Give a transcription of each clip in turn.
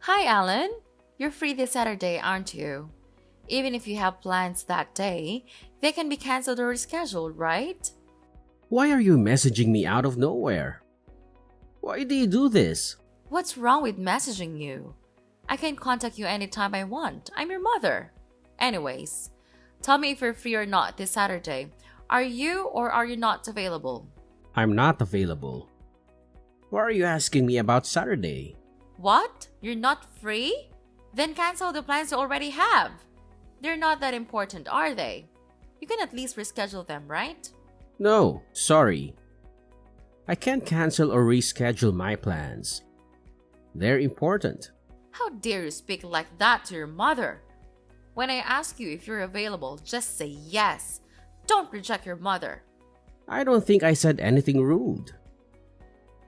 Hi, Alan. You're free this Saturday, aren't you? Even if you have plans that day, they can be canceled or rescheduled, right? Why are you messaging me out of nowhere? Why do you do this? What's wrong with messaging you? I can contact you anytime I want. I'm your mother. Anyways, tell me if you're free or not this Saturday. Are you or are you not available? I'm not available. Why are you asking me about Saturday? What? You're not free? Then cancel the plans you already have. They're not that important, are they? You can at least reschedule them, right? No, sorry. I can't cancel or reschedule my plans. They're important. How dare you speak like that to your mother? When I ask you if you're available, just say yes. Don't reject your mother. I don't think I said anything rude.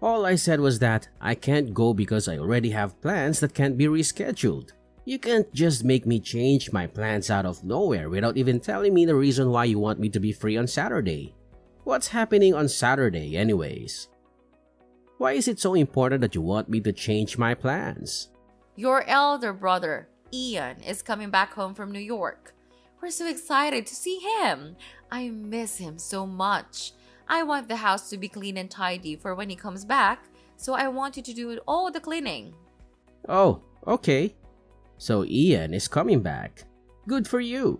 All I said was that I can't go because I already have plans that can't be rescheduled. You can't just make me change my plans out of nowhere without even telling me the reason why you want me to be free on Saturday. What's happening on Saturday anyways? Why is it so important that you want me to change my plans? Your elder brother, Ian, is coming back home from New York. We're so excited to see him. I miss him so much. I want the house to be clean and tidy for when he comes back, so I want you to do all the cleaning. Oh, okay. So Ian is coming back. Good for you.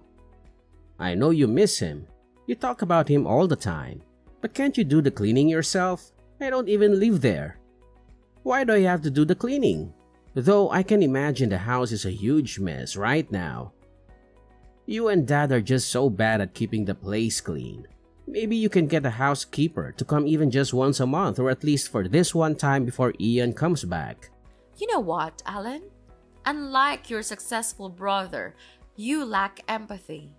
I know you miss him. You talk about him all the time. But can't you do the cleaning yourself? I don't even live there. Why do I have to do the cleaning? Though I can imagine the house is a huge mess right now. You and Dad are just so bad at keeping the place clean. Maybe you can get a housekeeper to come even just once a month or at least for this one time before Ian comes back. You know what, Alan? Unlike your successful brother, you lack empathy.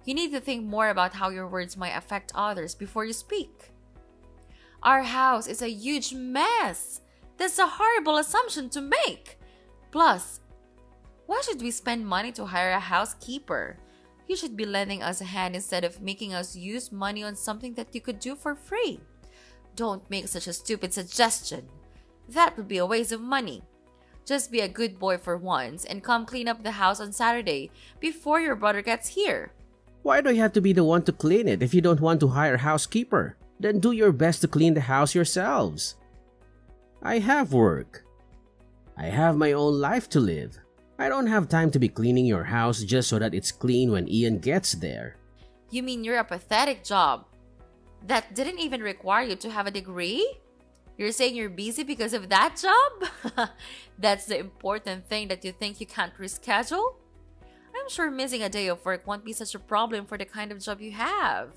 You need to think more about how your words might affect others before you speak. Our house is a huge mess. That's a horrible assumption to make. Plus, why should we spend money to hire a housekeeper? You should be lending us a hand instead of making us use money on something that you could do for free. Don't make such a stupid suggestion. That would be a waste of money. Just be a good boy for once and come clean up the house on Saturday before your brother gets here. Why do I have to be the one to clean it if you don't want to hire a housekeeper? Then do your best to clean the house yourselves. I have work. I have my own life to live. I don't have time to be cleaning your house just so that it's clean when Ian gets there. You mean you're a pathetic job that didn't even require you to have a degree? You're saying you're busy because of that job? That's the important thing that you think you can't reschedule? I'm sure missing a day of work won't be such a problem for the kind of job you have.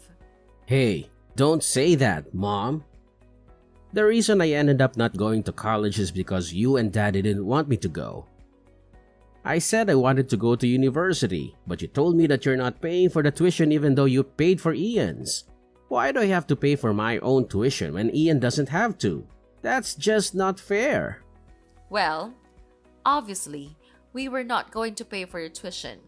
Hey, don't say that, Mom. The reason I ended up not going to college is because you and Dad didn't want me to go. I said I wanted to go to university, but you told me that you're not paying for the tuition even though you paid for Ian's. Why do I have to pay for my own tuition when Ian doesn't have to? That's just not fair. Well, obviously, we were not going to pay for your tuition.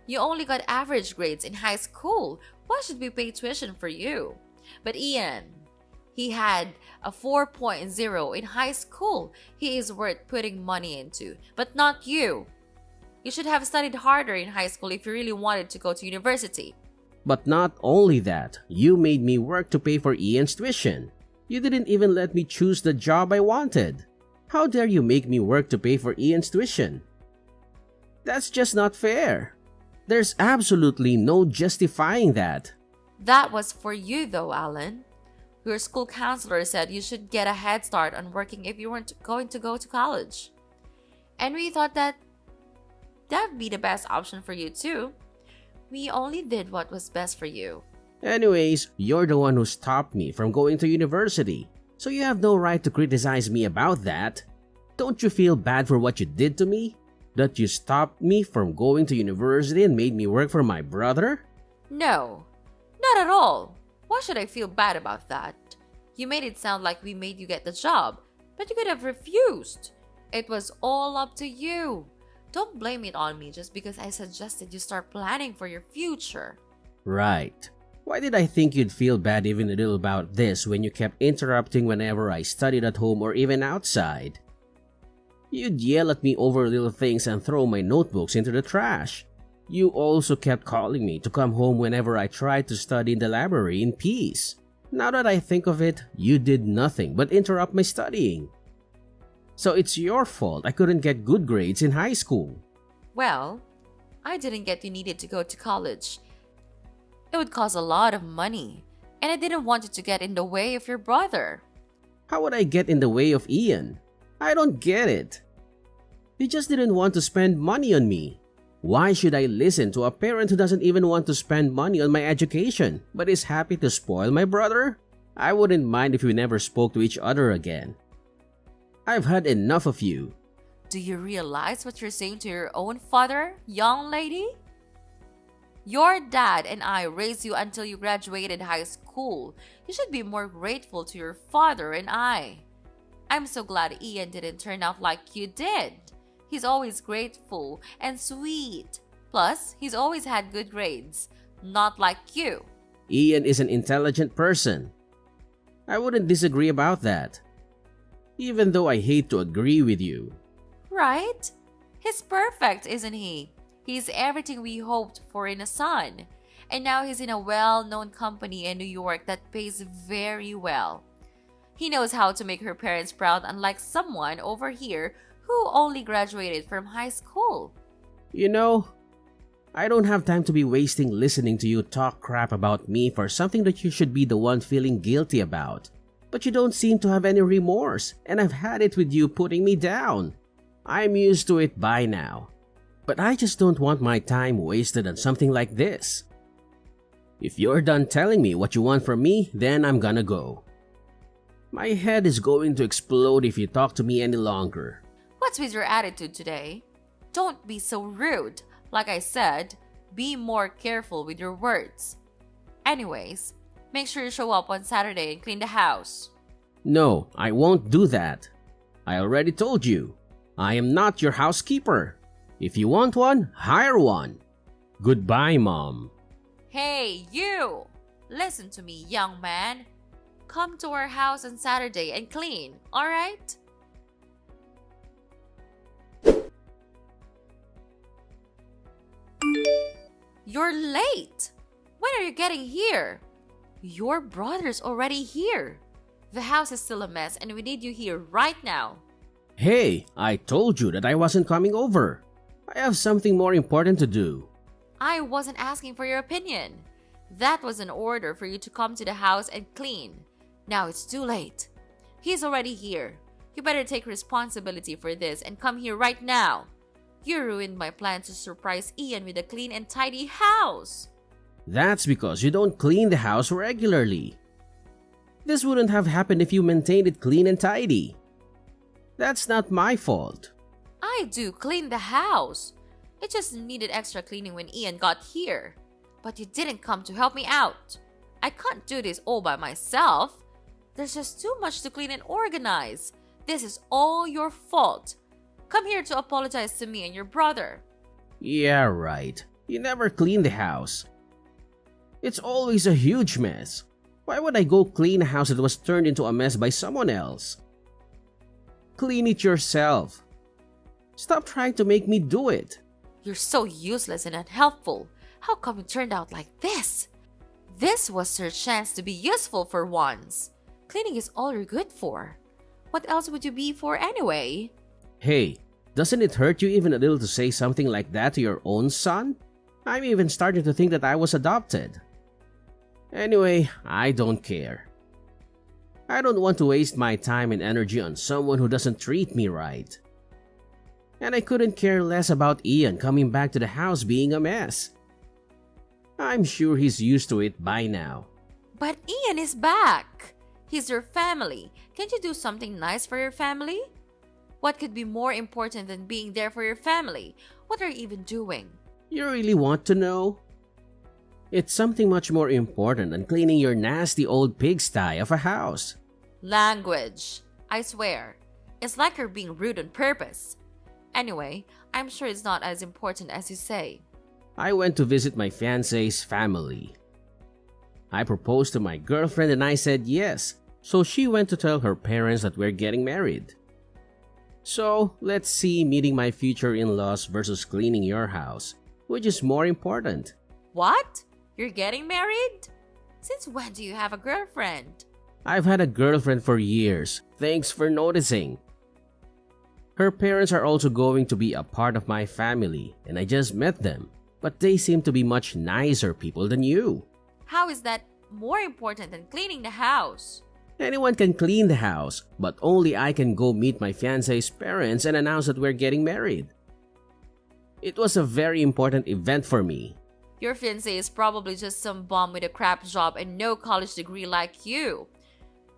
You only got average grades in high school. Why should we pay tuition for you? But Ian, he had a 4.0 in high school. He is worth putting money into, but not you. You should have studied harder in high school if you really wanted to go to university. But not only that, you made me work to pay for Ian's tuition. You didn't even let me choose the job I wanted. How dare you make me work to pay for Ian's tuition? That's just not fair. There's absolutely no justifying that. That was for you though, Alan. Your school counselor said you should get a head start on working if you weren't going to go to college. And we thought that would be the best option for you too. We only did what was best for you. Anyways, you're the one who stopped me from going to university, so you have no right to criticize me about that. Don't you feel bad for what you did to me? That you stopped me from going to university and made me work for my brother? No, not at all. Why should I feel bad about that? You made it sound like we made you get the job, but you could have refused. It was all up to you. Don't blame it on me just because I suggested you start planning for your future. Right. Why did I think you'd feel bad even a little about this when you kept interrupting whenever I studied at home or even outside? You'd yell at me over little things and throw my notebooks into the trash. You also kept calling me to come home whenever I tried to study in the library in peace. Now that I think of it, you did nothing but interrupt my studying. So it's your fault I couldn't get good grades in high school. Well, I didn't get you needed to go to college. It would cost a lot of money, and I didn't want it to get in the way of your brother. How would I get in the way of Ian? I don't get it. You just didn't want to spend money on me. Why should I listen to a parent who doesn't even want to spend money on my education, but is happy to spoil my brother? I wouldn't mind if we never spoke to each other again. I've had enough of you. Do you realize what you're saying to your own father, young lady? Your dad and I raised you until you graduated high school. You should be more grateful to your father and I. I'm so glad Ian didn't turn out like you did. He's always grateful and sweet. Plus, he's always had good grades. Not like you. Ian is an intelligent person. I wouldn't disagree about that. Even though I hate to agree with you. Right? He's perfect, isn't he? He's everything we hoped for in a son. And now he's in a well-known company in New York that pays very well. He knows how to make her parents proud, unlike someone over here who only graduated from high school. You know, I don't have time to be wasting listening to you talk crap about me for something that you should be the one feeling guilty about. But you don't seem to have any remorse, and I've had it with you putting me down. I'm used to it by now. But I just don't want my time wasted on something like this. If you're done telling me what you want from me, then I'm gonna go. My head is going to explode if you talk to me any longer. What's with your attitude today? Don't be so rude. Like I said, be more careful with your words. Anyways, make sure you show up on Saturday and clean the house. No, I won't do that. I already told you. I am not your housekeeper. If you want one, hire one. Goodbye, Mom. Hey, you! Listen to me, young man. Come to our house on Saturday and clean, alright? You're late! When are you getting here? Your brother's already here. The house is still a mess and we need you here right now. Hey, I told you that I wasn't coming over. I have something more important to do. I wasn't asking for your opinion. That was an order for you to come to the house and clean. Now it's too late. He's already here. You better take responsibility for this and come here right now. You ruined my plan to surprise Ian with a clean and tidy house. That's because you don't clean the house regularly. This wouldn't have happened if you maintained it clean and tidy. That's not my fault. I do clean the house. It just needed extra cleaning when Ian got here. But you didn't come to help me out. I can't do this all by myself. There's just too much to clean and organize. This is all your fault. Come here to apologize to me and your brother. Yeah, right. You never clean the house. It's always a huge mess. Why would I go clean a house that was turned into a mess by someone else? Clean it yourself. Stop trying to make me do it. You're so useless and unhelpful. How come it turned out like this? This was your chance to be useful for once. Cleaning is all you're good for. What else would you be for anyway? Hey, doesn't it hurt you even a little to say something like that to your own son? I'm even starting to think that I was adopted. Anyway, I don't care. I don't want to waste my time and energy on someone who doesn't treat me right. And I couldn't care less about Ian coming back to the house being a mess. I'm sure he's used to it by now. But Ian is back. He's your family. Can't you do something nice for your family? What could be more important than being there for your family? What are you even doing? You really want to know? It's something much more important than cleaning your nasty old pigsty of a house. Language. I swear. It's like you're being rude on purpose. Anyway, I'm sure it's not as important as you say. I went to visit my fiancé's family. I proposed to my girlfriend and I said yes, so she went to tell her parents that we're getting married. So, let's see meeting my future in-laws versus cleaning your house. Which is more important? What? You're getting married? Since when do you have a girlfriend? I've had a girlfriend for years. Thanks for noticing. Her parents are also going to be a part of my family, and I just met them. But they seem to be much nicer people than you. How is that more important than cleaning the house? Anyone can clean the house, but only I can go meet my fiancé's parents and announce that we're getting married. It was a very important event for me. Your fiancé is probably just some bum with a crap job and no college degree like you.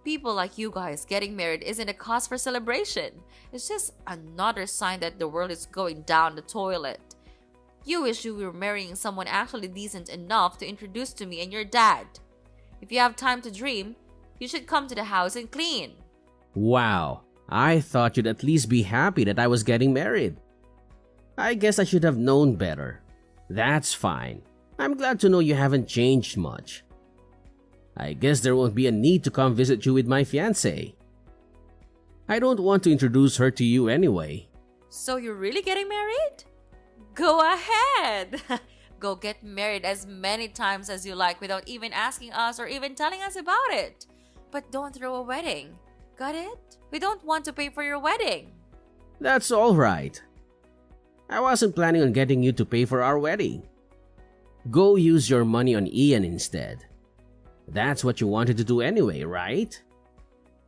People like you guys getting married isn't a cause for celebration. It's just another sign that the world is going down the toilet. You wish you were marrying someone actually decent enough to introduce to me and your dad. If you have time to dream, you should come to the house and clean. Wow, I thought you'd at least be happy that I was getting married. I guess I should have known better. That's fine. I'm glad to know you haven't changed much. I guess there won't be a need to come visit you with my fiancé. I don't want to introduce her to you anyway. So you're really getting married? Go ahead! Go get married as many times as you like without even asking us or even telling us about it. But don't throw a wedding. Got it? We don't want to pay for your wedding. That's all right. I wasn't planning on getting you to pay for our wedding. Go use your money on Ian instead. That's what you wanted to do anyway, right?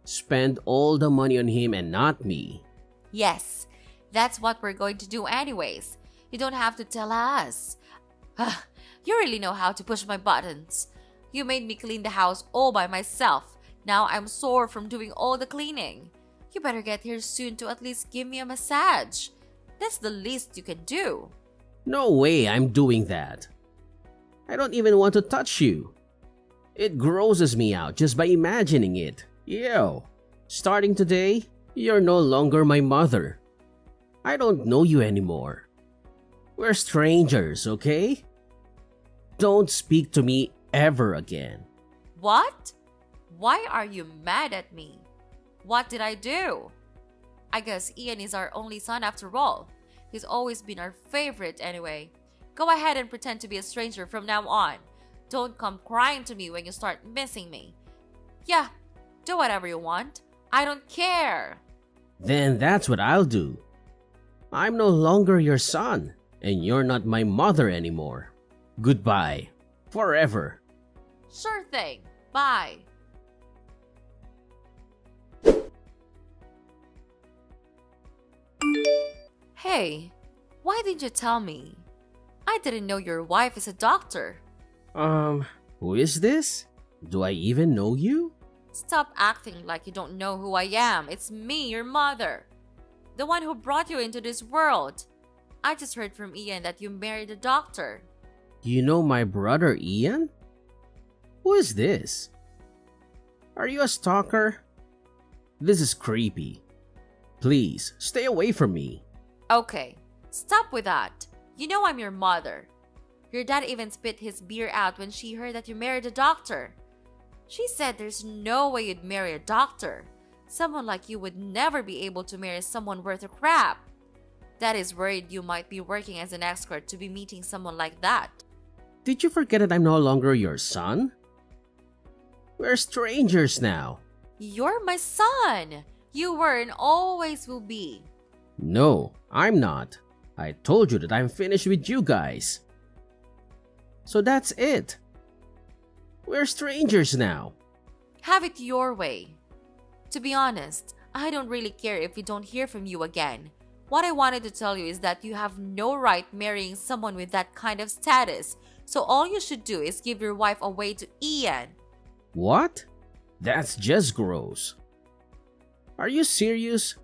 Spend all the money on him and not me. Yes, that's what we're going to do anyways. You don't have to tell us. You really know how to push my buttons. You made me clean the house all by myself. Now I'm sore from doing all the cleaning. You better get here soon to at least give me a massage. That's the least you can do. No way I'm doing that. I don't even want to touch you. It grosses me out just by imagining it. Ew. Starting today, you're no longer my mother. I don't know you anymore. We're strangers, okay? Don't speak to me ever again. What? Why are you mad at me? What did I do? I guess Ian is our only son after all. He's always been our favorite anyway. Go ahead and pretend to be a stranger from now on. Don't come crying to me when you start missing me. Yeah, do whatever you want. I don't care. Then that's what I'll do. I'm no longer your son, and you're not my mother anymore. Goodbye. Forever. Sure thing. Bye. Hey, why didn't you tell me? I didn't know your wife is a doctor. Who is this? Do I even know you? Stop acting like you don't know who I am. It's me, your mother. The one who brought you into this world. I just heard from Ian that you married a doctor. You know my brother Ian? Who is this? Are you a stalker? This is creepy. Please, stay away from me. Okay, stop with that. You know I'm your mother. Your dad even spit his beer out when she heard that you married a doctor. She said there's no way you'd marry a doctor. Someone like you would never be able to marry someone worth a crap. Dad is worried you might be working as an escort to be meeting someone like that. Did you forget that I'm no longer your son? We're strangers now. You're my son. You were and always will be. No, I'm not. I told you that I'm finished with you guys. So that's it. We're strangers now. Have it your way. To be honest, I don't really care if we don't hear from you again. What I wanted to tell you is that you have no right marrying someone with that kind of status. So all you should do is give your wife away to Ian. What? That's just gross. Are you serious?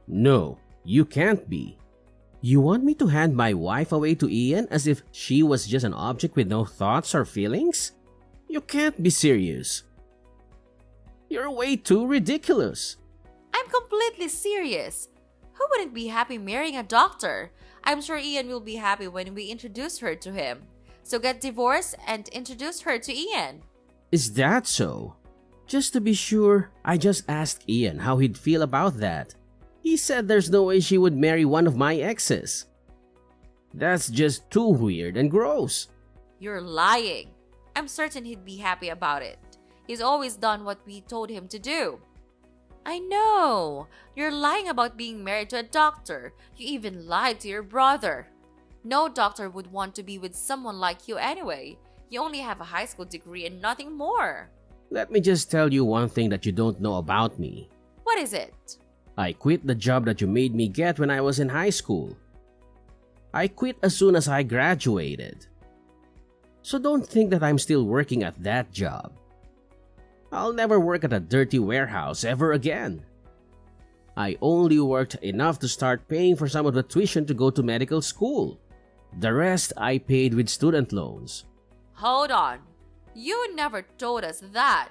No, you can't be. You want me to hand my wife away to Ian as if she was just an object with no thoughts or feelings? You can't be serious. You're way too ridiculous. I'm completely serious. Who wouldn't be happy marrying a doctor? I'm sure Ian will be happy when we introduce her to him. So get divorced and introduce her to Ian. Is that so? Just to be sure, I just asked Ian how he'd feel about that. He said there's no way she would marry one of my exes. That's just too weird and gross. You're lying. I'm certain he'd be happy about it. He's always done what we told him to do. I know. You're lying about being married to a doctor. You even lied to your brother. No doctor would want to be with someone like you anyway. You only have a high school degree and nothing more. Let me just tell you one thing that you don't know about me. What is it? I quit the job that you made me get when I was in high school. I quit as soon as I graduated. So don't think that I'm still working at that job. I'll never work at a dirty warehouse ever again. I only worked enough to start paying for some of the tuition to go to medical school. The rest I paid with student loans. Hold on. You never told us that.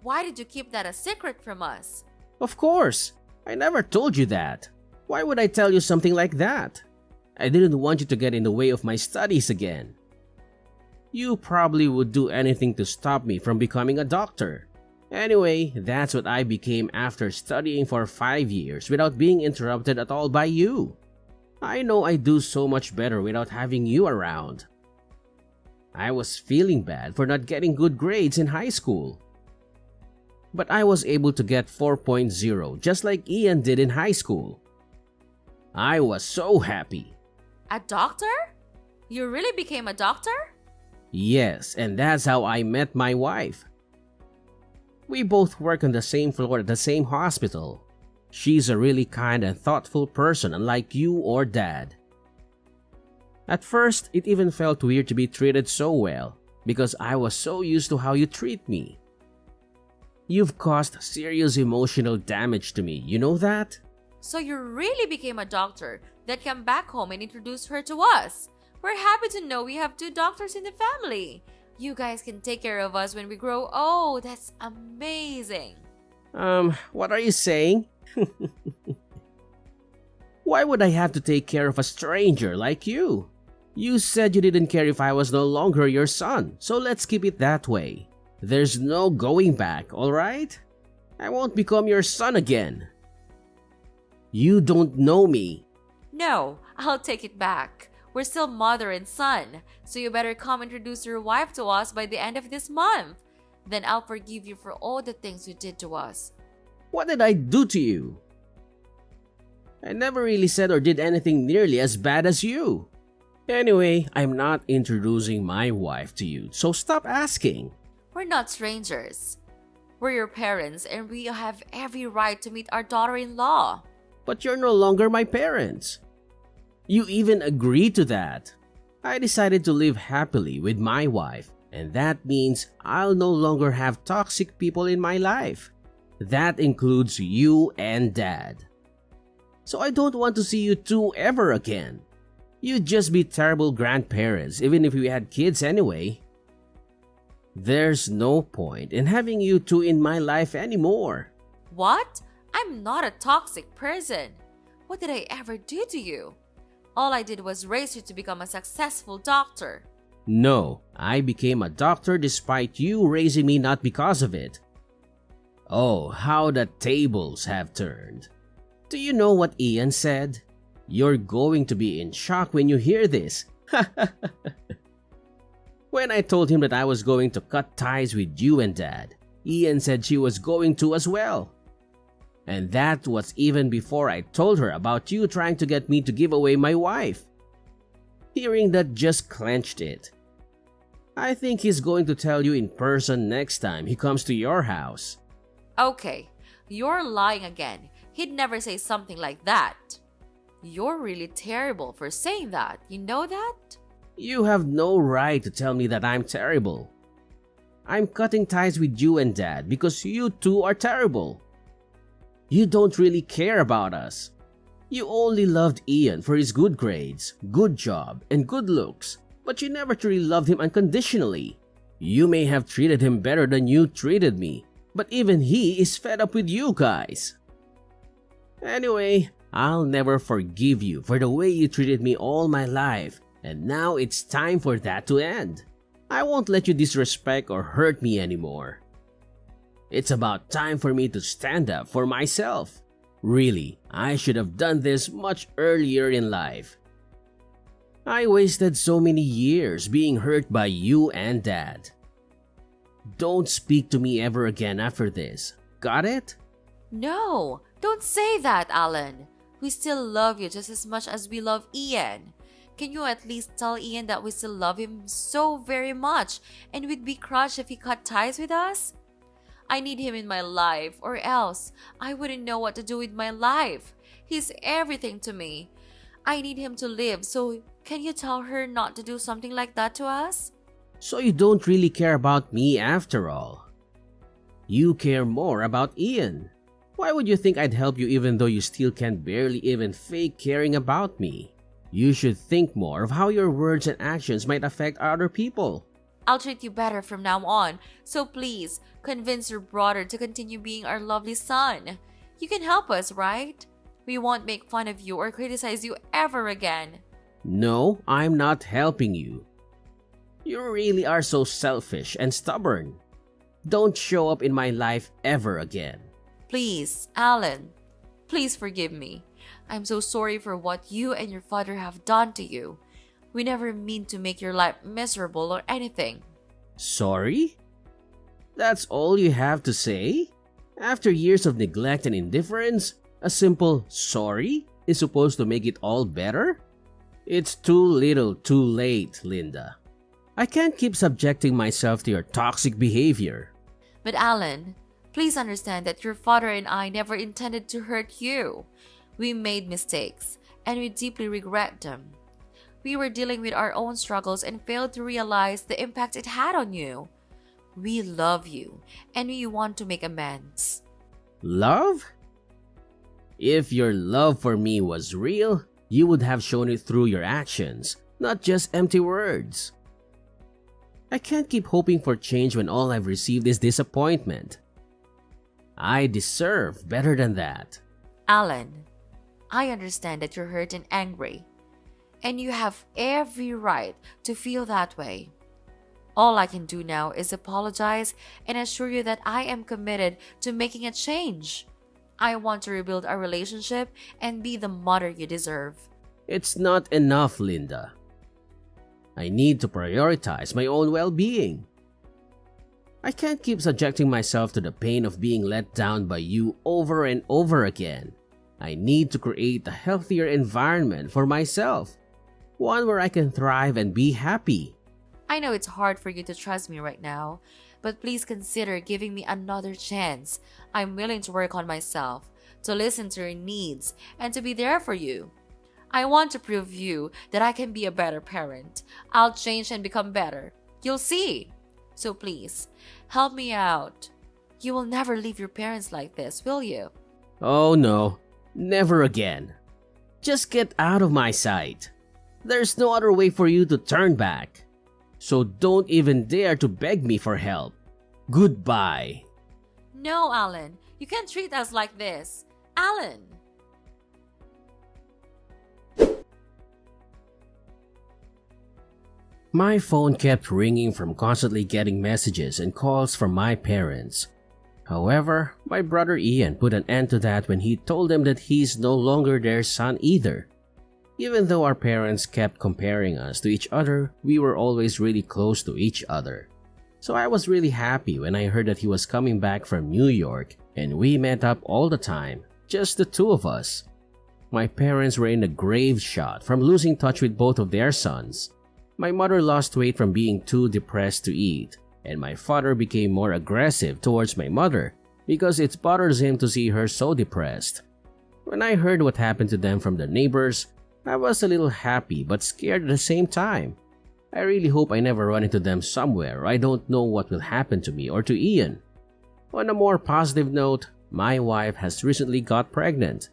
Why did you keep that a secret from us? Of course, I never told you that. Why would I tell you something like that? I didn't want you to get in the way of my studies again. You probably would do anything to stop me from becoming a doctor. Anyway, that's what I became after studying for 5 years without being interrupted at all by you. I know I do so much better without having you around. I was feeling bad for not getting good grades in high school. But I was able to get 4.0 just like Ian did in high school. I was so happy. A doctor? You really became a doctor? Yes, and that's how I met my wife. We both work on the same floor at the same hospital. She's a really kind and thoughtful person, unlike you or Dad. At first, it even felt weird to be treated so well because I was so used to how you treat me. You've caused serious emotional damage to me, you know that? So you really became a doctor that came back home and introduced her to us. We're happy to know we have 2 doctors in the family. You guys can take care of us when we grow old. That's amazing. What are you saying? Why would I have to take care of a stranger like you? You said you didn't care if I was no longer your son, so let's keep it that way. There's no going back, alright? I won't become your son again. You don't know me. No, I'll take it back. We're still mother and son, so you better come introduce your wife to us by the end of this month. Then I'll forgive you for all the things you did to us. What did I do to you? I never really said or did anything nearly as bad as you. Anyway, I'm not introducing my wife to you, so stop asking. We're not strangers. We're your parents and we have every right to meet our daughter-in-law. But you're no longer my parents. You even agreed to that. I decided to live happily with my wife, and that means I'll no longer have toxic people in my life. That includes you and Dad. So I don't want to see you 2 ever again. You'd just be terrible grandparents even if we had kids anyway. There's no point in having you 2 in my life anymore. What? I'm not a toxic person. What did I ever do to you? All I did was raise you to become a successful doctor. No, I became a doctor despite you raising me, not because of it. Oh, how the tables have turned. Do you know what Ian said? You're going to be in shock when you hear this. When I told him that I was going to cut ties with you and Dad, Ian said she was going to as well. And that was even before I told her about you trying to get me to give away my wife. Hearing that just clenched it. I think he's going to tell you in person next time he comes to your house. Okay, you're lying again. He'd never say something like that. You're really terrible for saying that. You know that? You have no right to tell me that I'm terrible. I'm cutting ties with you and Dad because you 2 are terrible. You don't really care about us. You only loved Ian for his good grades, good job, and good looks, but you never truly loved him unconditionally. You may have treated him better than you treated me, but even he is fed up with you guys. Anyway, I'll never forgive you for the way you treated me all my life, and now it's time for that to end. I won't let you disrespect or hurt me anymore. It's about time for me to stand up for myself. Really, I should have done this much earlier in life. I wasted so many years being hurt by you and Dad. Don't speak to me ever again after this. Got it? No, don't say that, Alan. We still love you just as much as we love Ian. Can you at least tell Ian that we still love him so very much and we'd be crushed if he cut ties with us? I need him in my life, or else I wouldn't know what to do with my life. He's everything to me. I need him to live, so can you tell her not to do something like that to us? So you don't really care about me after all. You care more about Ian. Why would you think I'd help you even though you still can barely even fake caring about me? You should think more of how your words and actions might affect other people. I'll treat you better from now on, so please convince your brother to continue being our lovely son. You can help us, right? We won't make fun of you or criticize you ever again. No, I'm not helping you. You really are so selfish and stubborn. Don't show up in my life ever again. Please, Alan, please forgive me. I'm so sorry for what you and your father have done to you. We never mean to make your life miserable or anything. Sorry? That's all you have to say? After years of neglect and indifference, a simple sorry is supposed to make it all better? It's too little too late, Linda. I can't keep subjecting myself to your toxic behavior. But Alan, please understand that your father and I never intended to hurt you. We made mistakes, and we deeply regret them. We were dealing with our own struggles and failed to realize the impact it had on you. We love you, and we want to make amends. Love? If your love for me was real, you would have shown it through your actions, not just empty words. I can't keep hoping for change when all I've received is disappointment. I deserve better than that. Alan, I understand that you're hurt and angry, and you have every right to feel that way. All I can do now is apologize and assure you that I am committed to making a change. I want to rebuild our relationship and be the mother you deserve. It's not enough, Linda. I need to prioritize my own well-being. I can't keep subjecting myself to the pain of being let down by you over and over again. I need to create a healthier environment for myself, one where I can thrive and be happy. I know it's hard for you to trust me right now, but please consider giving me another chance. I'm willing to work on myself, to listen to your needs, and to be there for you. I want to prove you that I can be a better parent. I'll change and become better. You'll see. So please, help me out. You will never leave your parents like this, will you? Oh no, never again. Just get out of my sight. There's no other way for you to turn back. So don't even dare to beg me for help. Goodbye. No, Alan. You can't treat us like this. Alan! My phone kept ringing from constantly getting messages and calls from my parents. However, my brother Ian put an end to that when he told them that he's no longer their son either. Even though our parents kept comparing us to each other, we were always really close to each other. So I was really happy when I heard that he was coming back from New York and we met up all the time, just the two of us. My parents were in a grave shot from losing touch with both of their sons. My mother lost weight from being too depressed to eat, and my father became more aggressive towards my mother because it bothers him to see her so depressed. When I heard what happened to them from the neighbors, I was a little happy but scared at the same time. I really hope I never run into them somewhere or I don't know what will happen to me or to Ian. On a more positive note, my wife has recently got pregnant.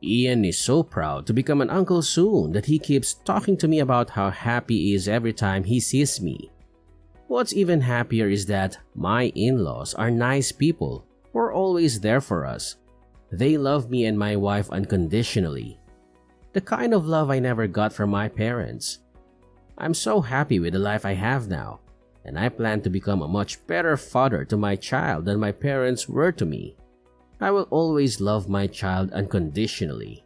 Ian is so proud to become an uncle soon that he keeps talking to me about how happy he is every time he sees me. What's even happier is that my in-laws are nice people who are always there for us. They love me and my wife unconditionally. The kind of love I never got from my parents. I'm so happy with the life I have now, and I plan to become a much better father to my child than my parents were to me. I will always love my child unconditionally.